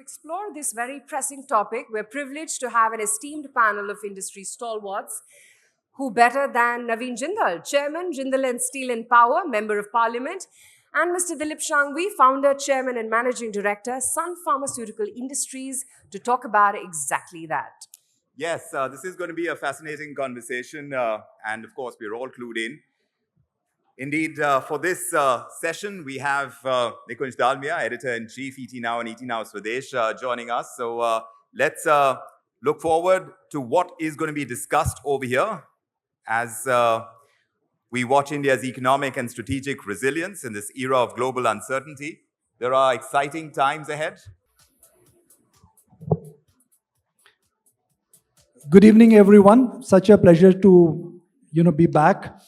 explore this very pressing topic, we're privileged to have an esteemed panel of industry stalwarts. Who better than Naveen Jindal, Chairman, Jindal and Steel and Power, Member of Parliament, and Mr. Dilip Shanghvi, Founder, Chairman and Managing Director, Sun Pharmaceutical Industries, to talk about exactly that. Yes, this is going to be a fascinating conversation, and of course, we're all clued in. Indeed, for this session, we have Nikunj Dalmia, Editor-in-Chief, ET Now and ET Now Swadesh, joining us. So let's look forward to what is going to be discussed over here as we watch India's economic and strategic resilience in this era of global uncertainty. There are exciting times ahead. Good evening, everyone. Such a pleasure to be back.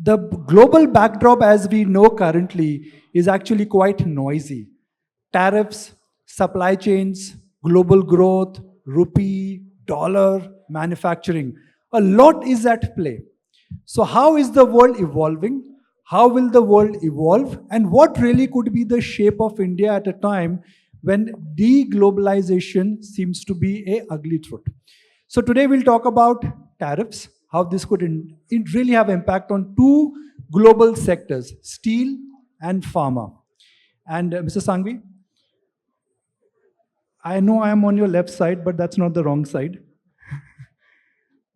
The global backdrop, as we know currently, is actually quite noisy. Tariffs, supply chains, global growth, rupee, dollar, manufacturing. A lot is at play. So how is the world evolving? How will the world evolve? And what really could be the shape of India at a time when deglobalization seems to be an ugly truth? So today we'll talk about tariffs, how this could really have impact on two global sectors, steel and pharma. And Mr. Shanghvi, I know I am on your left side, but that's not the wrong side.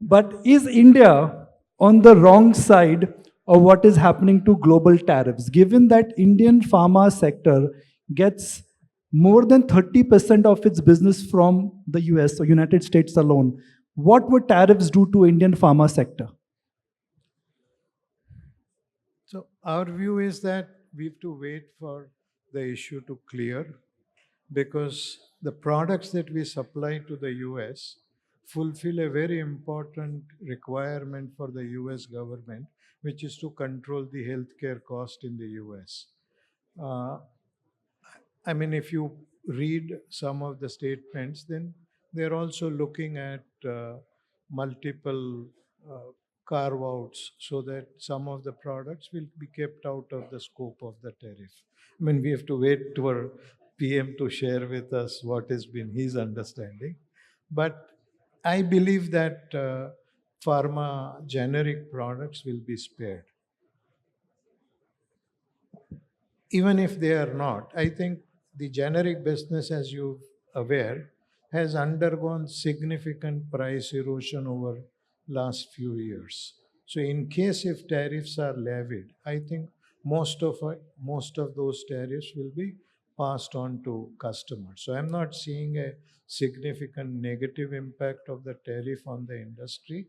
But is India on the wrong side of what is happening to global tariffs, given that Indian pharma sector gets more than 30% of its business from the US or United States alone? What would tariffs do to Indian pharma sector? So our view is that we have to wait for the issue to clear, because the products that we supply to the US fulfill a very important requirement for the US government, which is to control the healthcare cost in the US. I mean, if you read some of the statements, then they're also looking at multiple carve-outs so that some of the products will be kept out of the scope of the tariff. I mean, we have to wait for PM to share with us what has been his understanding. But I believe that pharma generic products will be spared. Even if they are not, I think the generic business, as you're aware, has undergone significant price erosion over last few years. So in case if tariffs are levied, I think most of those tariffs will be passed on to customers. So I'm not seeing a significant negative impact of the tariff on the industry,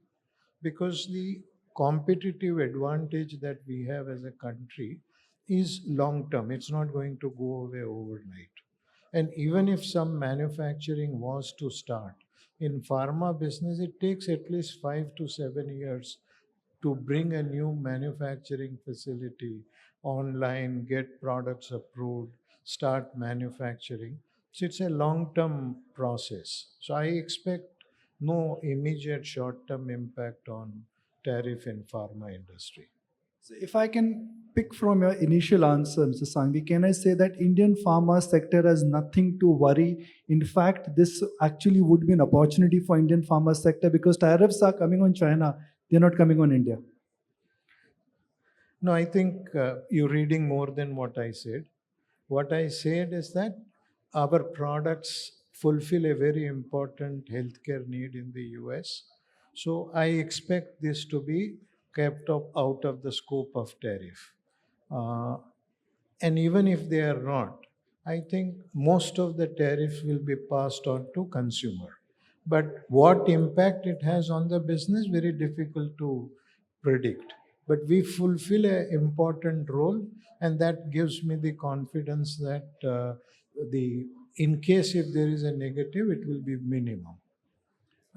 because the competitive advantage that we have as a country is long term. It's not going to go away overnight. And even if some manufacturing was to start, in pharma business, it takes at least 5 to 7 years to bring a new manufacturing facility online, get products approved, start manufacturing. So it's a long-term process. So I expect no immediate short-term impact on tariff in pharma industry. So if I can pick from your initial answer, Mr. Shanghvi, can I say that Indian pharma sector has nothing to worry? In fact, this actually would be an opportunity for Indian pharma sector, because tariffs are coming on China, they're not coming on India. No, I think you're reading more than what I said. What I said is that our products fulfill a very important healthcare need in the US. So I expect this to be kept up out of the scope of tariff. And even if they are not, I think most of the tariff will be passed on to consumer. But what impact it has on the business, very difficult to predict. But we fulfill an important role, and that gives me the confidence that in case if there is a negative, it will be minimum.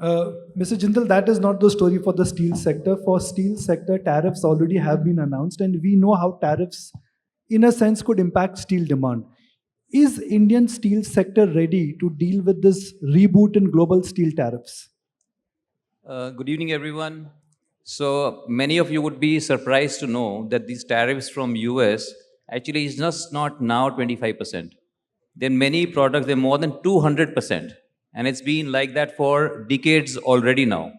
Mr. Jindal, that is not the story for the steel sector. For steel sector, tariffs already have been announced, and we know how tariffs, in a sense, could impact steel demand. Is Indian steel sector ready to deal with this reboot in global steel tariffs? Good evening, everyone. So many of you would be surprised to know that these tariffs from US actually is just not now 25%. then many products, they're more than 200%. And it's been like that for decades already now.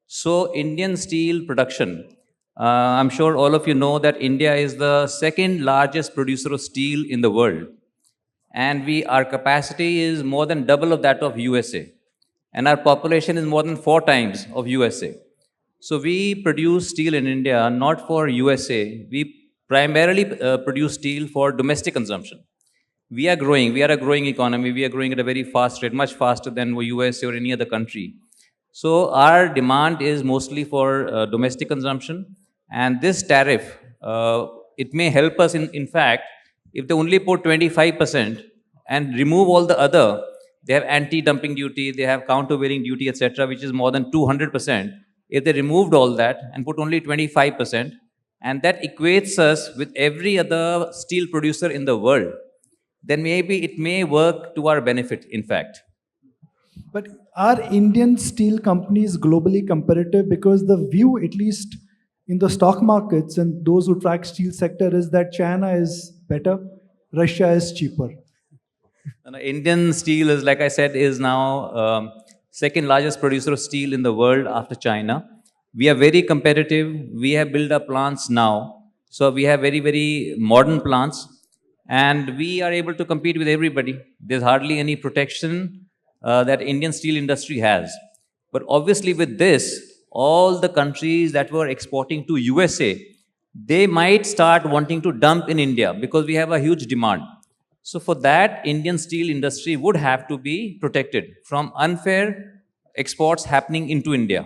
So, Indian steel production, I'm sure all of you know that India is the second largest producer of steel in the world. And our capacity is more than double of that of USA. And our population is more than 4 times of USA. So we produce steel in India not for USA. We primarily produce steel for domestic consumption. We are growing. We are a growing economy. We are growing at a very fast rate, much faster than USA or any other country. So our demand is mostly for domestic consumption, and this tariff it may help us in fact if they only put 25% and remove all the other. They have anti-dumping duty, they have countervailing duty, etc., which is more than 200%. If they removed all that and put only 25%, and that equates us with every other steel producer in the world, then maybe it may work to our benefit, in fact. But are Indian steel companies globally competitive? Because the view, at least in the stock markets and those who track steel sector, is that China is better, Russia is cheaper. Indian steel is, like I said, is now second largest producer of steel in the world after China. We are very competitive. We have built up plants now. So we have very, very modern plants. And we are able to compete with everybody. There's hardly any protection that Indian steel industry has. But obviously with this, all the countries that were exporting to USA, they might start wanting to dump in India because we have a huge demand. So for that, Indian steel industry would have to be protected from unfair exports happening into India.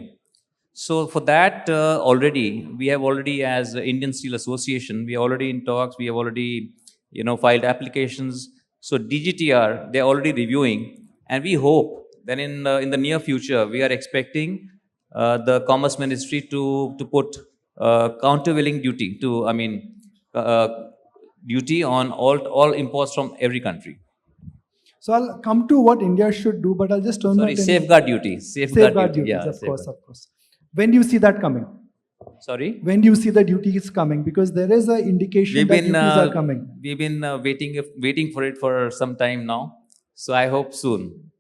So for that, we have already, as Indian Steel Association, we are already in talks. We have already, filed applications. So DGTR, they're already reviewing, and we hope that in the near future, we are expecting the Commerce Ministry to put countervailing duty duty on all imports from every country. So I'll come to what India should do, but I'll just turn Sorry, my safeguard duty. Safeguard duties, Yeah, of course, safeguard. of course. When do you see that coming? Sorry? When do you see the duties coming? Because there is an indication that duties are coming. We've been waiting for it for some time now. So I hope soon.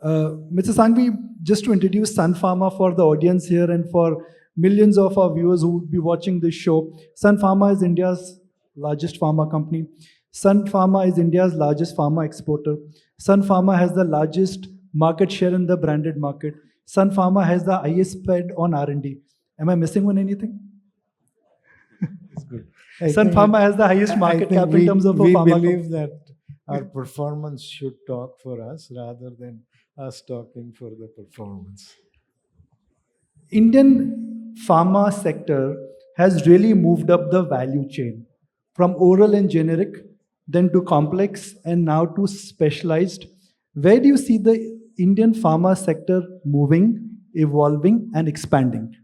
Mr. Sangvi, just to introduce Sun Pharma for the audience here and for millions of our viewers who would be watching this show, Sun Pharma is India's largest pharma company. Sun Pharma is India's largest pharma exporter. Sun Pharma has the largest market share in the branded market. Sun Pharma has the highest spend on R&D. Am I missing on anything? It's good. Sun Pharma has the highest market cap in terms of a pharma We believe that our performance should talk for us rather than us talking for the performance. Indian pharma sector has really moved up the value chain from oral and generic, then to complex, and now to specialized. Where do you see the Indian pharma sector moving, evolving, and expanding?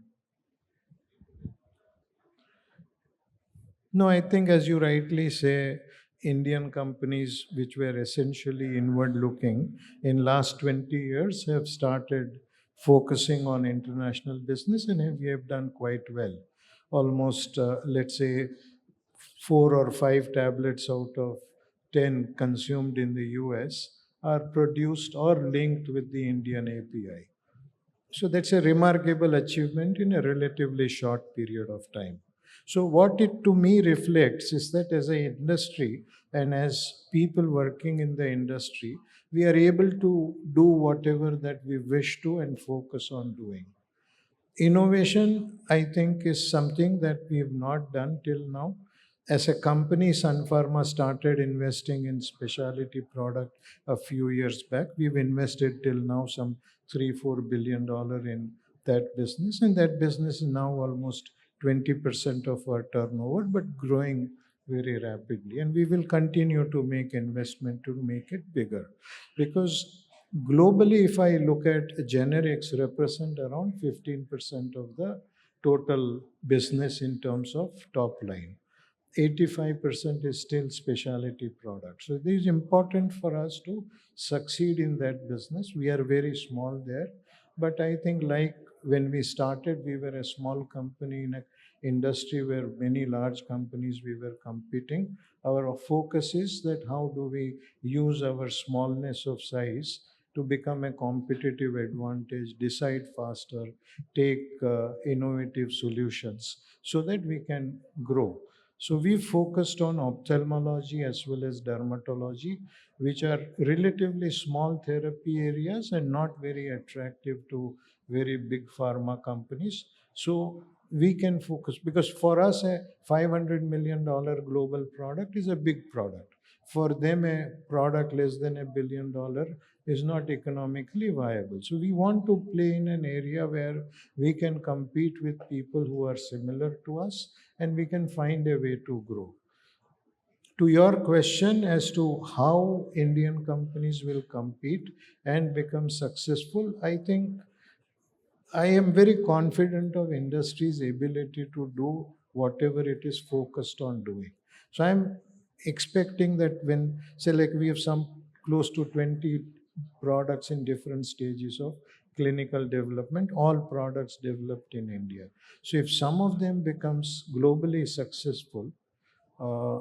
No, I think as you rightly say, Indian companies which were essentially inward looking in last 20 years have started focusing on international business, and we have done quite well. Almost, let's say, 4 or 5 tablets out of 10 consumed in the US are produced or linked with the Indian API. So that's a remarkable achievement in a relatively short period of time. So what it to me reflects is that as an industry and as people working in the industry, we are able to do whatever that we wish to and focus on doing. Innovation, I think, is something that we have not done till now. As a company, Sun Pharma started investing in specialty product a few years back. We've invested till now some $3-4 billion in that business, and that business is now almost 20% of our turnover, but growing very rapidly. And we will continue to make investment to make it bigger, because globally, if I look at generics, represent around 15% of the total business in terms of top line. 85% is still specialty products. So it is important for us to succeed in that business. We are very small there, but I think like when we started, we were a small company industry where many large companies we were competing. Our focus is that how do we use our smallness of size to become a competitive advantage, decide faster, take innovative solutions so that we can grow. So we focused on ophthalmology as well as dermatology, which are relatively small therapy areas and not very attractive to very big pharma companies. So we can focus because for us a $500 million global product is a big product. For them a product less than $1 billion is not economically viable. So we want to play in an area where we can compete with people who are similar to us and we can find a way to grow. To your question as to how Indian companies will compete and become successful, I think I am very confident of industry's ability to do whatever it is focused on doing. So I'm expecting that when, say, like we have some close to 20 products in different stages of clinical development, all products developed in India. So if some of them becomes globally successful, uh,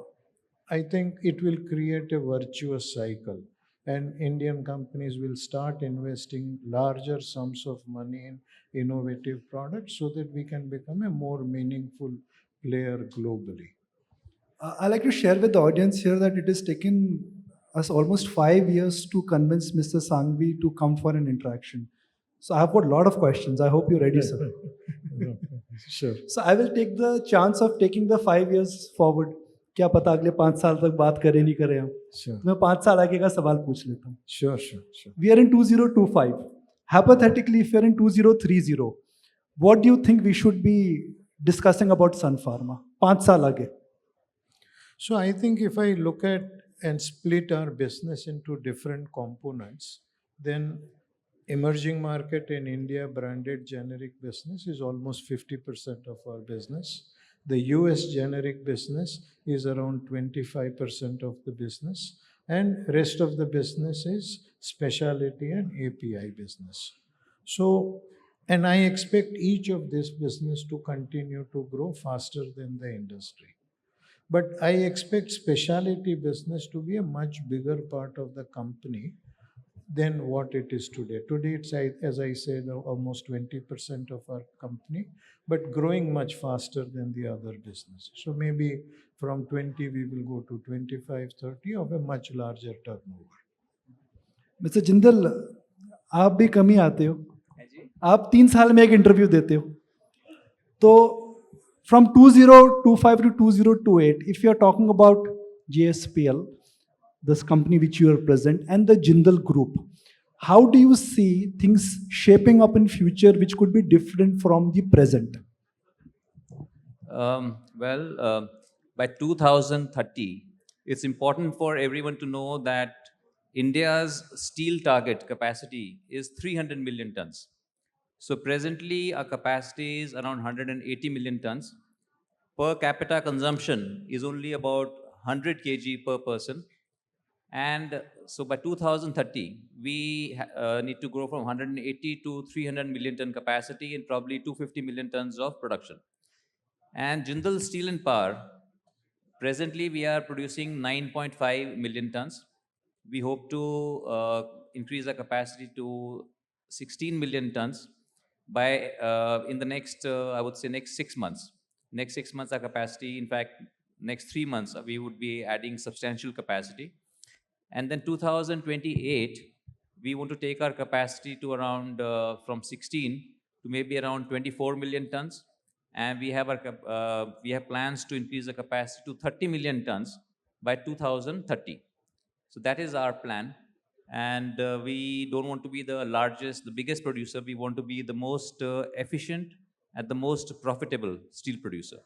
I think it will create a virtuous cycle, and Indian companies will start investing larger sums of money in innovative products so that we can become a more meaningful player globally. I like to share with the audience here that it has taken us almost 5 years to convince Mr. Sangvi to come for an interaction. So I have got a lot of questions. I hope you're ready, sir. Sure. So I will take the chance of taking the 5 years forward. क्या पता अगले 5 साल तक बात करें नहीं करें हम. Sure. मैं 5 साल आगे का सवाल पूछ लेता हूँ. Sure, sure, sure. We are in 2025. Hypothetically, if we are in 2030, what do you think we should be discussing about Sun Pharma? 5 साल आगे. So I think if I look at and split our business into different components, then emerging market in India branded generic business is almost 50% of our business. The US generic business is around 25% of the business, and rest of the business is specialty and API business. So, and I expect each of this business to continue to grow faster than the industry. But I expect specialty business to be a much bigger part of the company than what it is today. Today, it's, as I said, almost 20% of our company, but growing much faster than the other businesses. So maybe from 20, we will go to 25, 30 of a much larger turnover. Mister Jindal, आप भी कम ही आते हो. आप 3 साल में एक interview देते हो. तो from 2025 to 2028, if you are talking about JSPL, this company which you represent, and the Jindal Group, how do you see things shaping up in future which could be different from the present? By 2030, it's important for everyone to know that India's steel target capacity is 300 million tons. So presently, our capacity is around 180 million tons. Per capita consumption is only about 100 kg per person. And so by 2030, we need to grow from 180 to 300 million ton capacity and probably 250 million tons of production. And Jindal Steel and Power, presently we are producing 9.5 million tons. We hope to increase our capacity to 16 million tons by in the next, I would say, next 6 months. Next 6 months, our capacity, in fact, next 3 months, we would be adding substantial capacity. And then 2028, we want to take our capacity to around from 16 to maybe around 24 million tons. And we have plans to increase the capacity to 30 million tons by 2030. So that is our plan. And we don't want to be the largest, the biggest producer. We want to be the most efficient and the most profitable steel producer.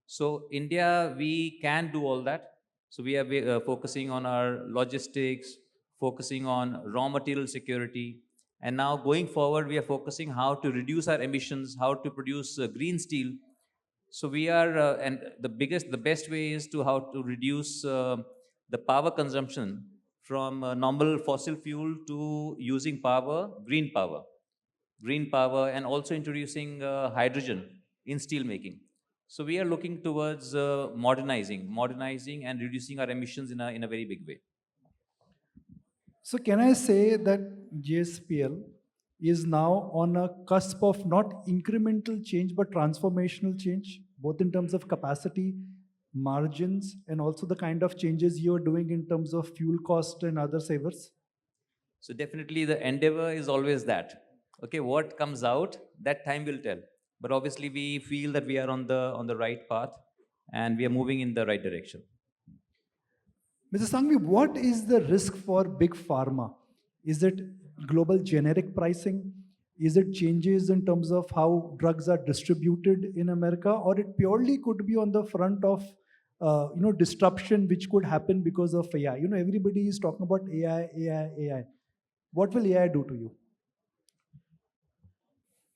So India, we can do all that. So we are focusing on our logistics, focusing on raw material security. And now going forward, we are focusing how to reduce our emissions, how to produce green steel. So we are, and the best way is to how to reduce the power consumption from normal fossil fuel to using green power, and also introducing hydrogen in steel making. So we are looking towards modernizing and reducing our emissions in a very big way. So can I say that JSPL is now on a cusp of not incremental change but transformational change, both in terms of capacity, margins, and also the kind of changes you're doing in terms of fuel cost and other savers? So definitely the endeavor is always that. Okay, what comes out, that time will tell. But obviously we feel that we are on the right path and we are moving in the right direction. Mr. Sangvi, what is the risk for big pharma? Is it global generic pricing? Is it changes in terms of how drugs are distributed in America, or it purely could be on the front of disruption which could happen because of AI? You know, everybody is talking about AI, AI, AI. What will AI do to you?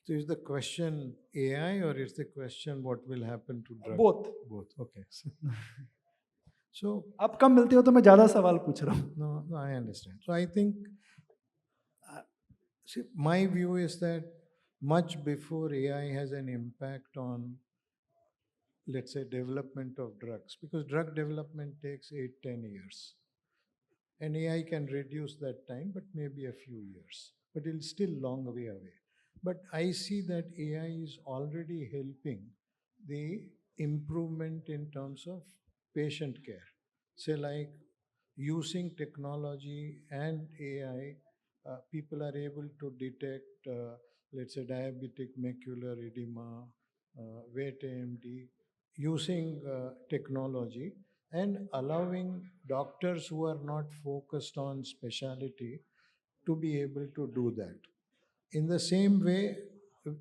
So is the question AI or is the question what will happen to drugs? Both. Both. Okay. So आप कम मिलते हो तो मैं ज़्यादा सवाल पूछ रहा हूँ. no, I understand. So I think, see, my view is that much before AI has an impact on, let's say, development of drugs, because drug development takes 8-10 years. And AI can reduce that time, but maybe a few years. But it's still long way away. But I see that AI is already helping the improvement in terms of patient care. Say, like using technology and AI, people are able to detect, let's say, diabetic macular edema, wet AMD, using technology and allowing doctors who are not focused on specialty to be able to do that. In the same way,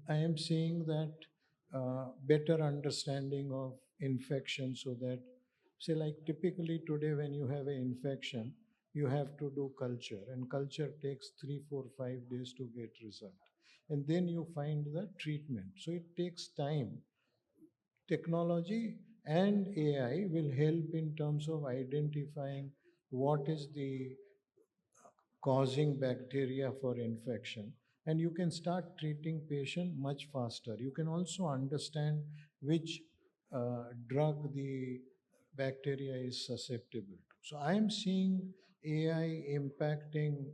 I am seeing that better understanding of infection, so that, say, like typically today when you have an infection, you have to do culture, and culture takes 3, 4, 5 days to get result. And then you find the treatment. So it takes time. Technology and AI will help in terms of identifying what is the causing bacteria for infection, and you can start treating patient much faster. You can also understand which drug the bacteria is susceptible to. So I am seeing AI impacting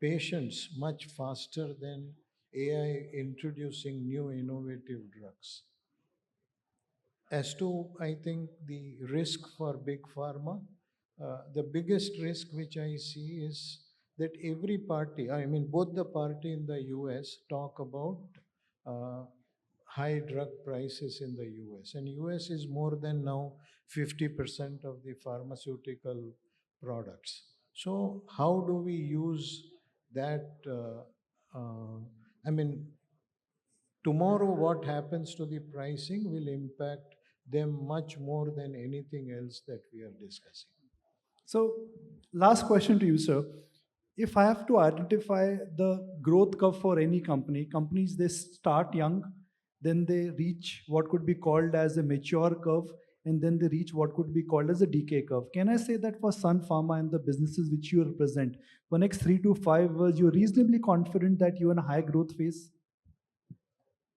patients much faster than AI introducing new innovative drugs. As to, I think, the risk for big pharma, the biggest risk which I see is that every party, I mean, both the party in the US talk about uh, high drug prices in the US. And US is more than now 50% of the pharmaceutical products. So how do we use that? I mean, tomorrow what happens to the pricing will impact them much more than anything else that we are discussing. So, last question to you, sir. If I have to identify the growth curve for any company, companies they start young, then they reach what could be called as a mature curve, and then they reach what could be called as a decay curve. Can I say that for Sun Pharma and the businesses which you represent, for next 3 to 5 years, you're reasonably confident that you're in a high growth phase?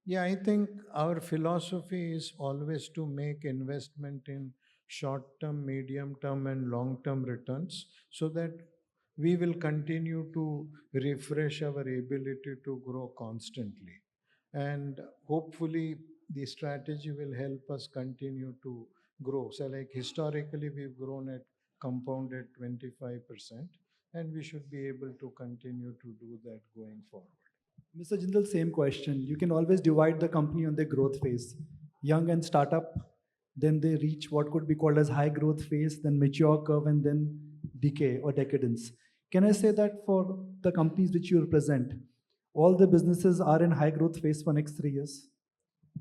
Yeah, I think our philosophy is always to make investment in short term, medium term, and long term returns, so that we will continue to refresh our ability to grow constantly. And hopefully, the strategy will help us continue to grow. So, like historically, we've grown at compounded 25%, and we should be able to continue to do that going forward. Mr. Jindal, same question. You can always divide the company on their growth phase. Young and startup, then they reach what could be called as high growth phase, then mature curve, and then decay or decadence. Can I say that for the companies which you represent, all the businesses are in high growth phase for next 3 years?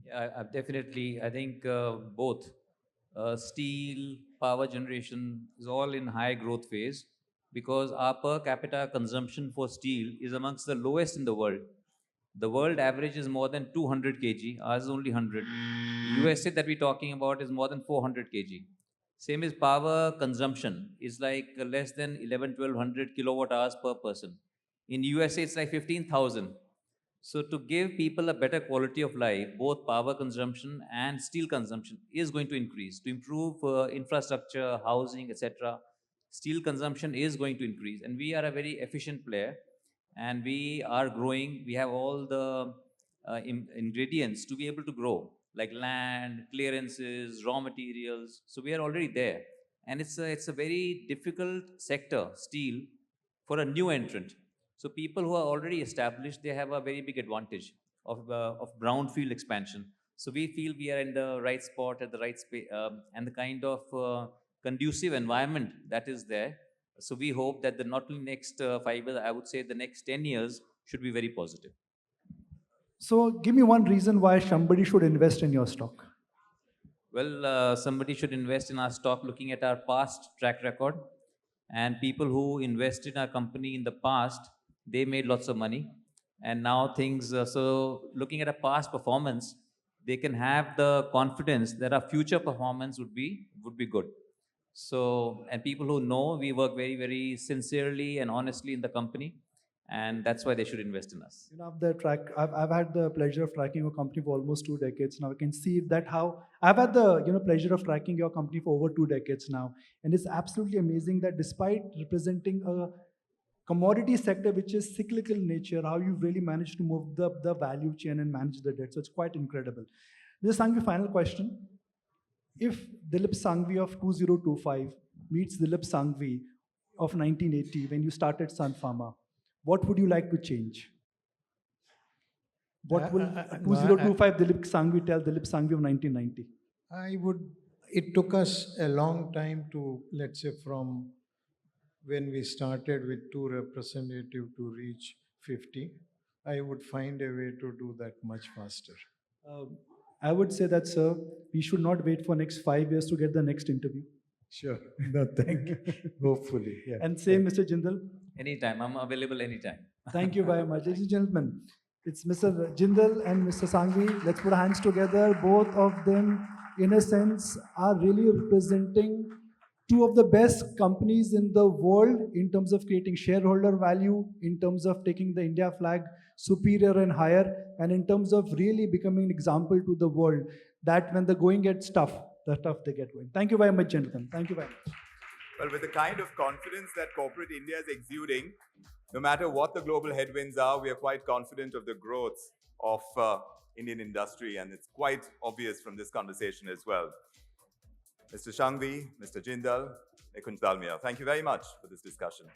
Yeah, definitely. I think both steel, power generation is all in high growth phase because our per capita consumption for steel is amongst the lowest in the world. The world average is more than 200 kg. Ours is only 100. USA that we're talking about is more than 400 kg. Same as power consumption is like less than 11, 1200 kilowatt hours per person. In USA, it's like 15,000. So to give people a better quality of life, both power consumption and steel consumption is going to increase. To improve infrastructure, housing, etc., steel consumption is going to increase. And we are a very efficient player, and we are growing. We have all the ingredients to be able to grow, like land, clearances, raw materials. So we are already there. And it's a very difficult sector, steel, for a new entrant. So people who are already established, they have a very big advantage of brownfield expansion. So we feel we are in the right spot at the right space, and the kind of conducive environment that is there. So we hope that the not only next 5 years, I would say the next 10 years should be very positive. So give me one reason why somebody should invest in your stock. Well, somebody should invest in our stock looking at our past track record. And people who invest in our company in the past, they made lots of money. And now things, so looking at a past performance, they can have the confidence that our future performance would be good. So, and people who know we work very, very sincerely and honestly in the company, and that's why they should invest in us. You know, I've had the pleasure of tracking your company for almost 2 decades now. I can see that how I've had the pleasure of tracking your company for over 2 decades now, and it's absolutely amazing that despite representing a commodity sector which is cyclical in nature, how you've really managed to move the value chain and manage the debt. So it's quite incredible. Mr. Shanghvi, final question. If Dilip Shanghvi of 2025 meets Dilip Shanghvi of 1980 when you started Sun Pharma, what would you like to change? What will 2025 Dilip Shanghvi tell Dilip Shanghvi of 1990? It took us a long time to, let's say, from when we started with 2 representatives to reach 50. I would find a way to do that much faster. I would say that, sir, we should not wait for next 5 years to get the next interview. Sure. No, thank you. Hopefully. Yeah. And same, Mr. Jindal. Anytime, I'm available anytime. Thank you very much. Ladies and gentlemen, it's Mr. Jindal and Mr. Shanghvi. Let's put our hands together. Both of them, in a sense, are really representing two of the best companies in the world in terms of creating shareholder value, in terms of taking the India flag superior and higher, and in terms of really becoming an example to the world that when the going gets tough, the tough they get going. Thank you very much, gentlemen. Thank you very much. Well, with the kind of confidence that corporate India is exuding, no matter what the global headwinds are, we are quite confident of the growth of Indian industry, and it's quite obvious from this conversation as well. Mr. Shanghvi, Mr. Jindal, Nikunj Dalmia, thank you very much for this discussion.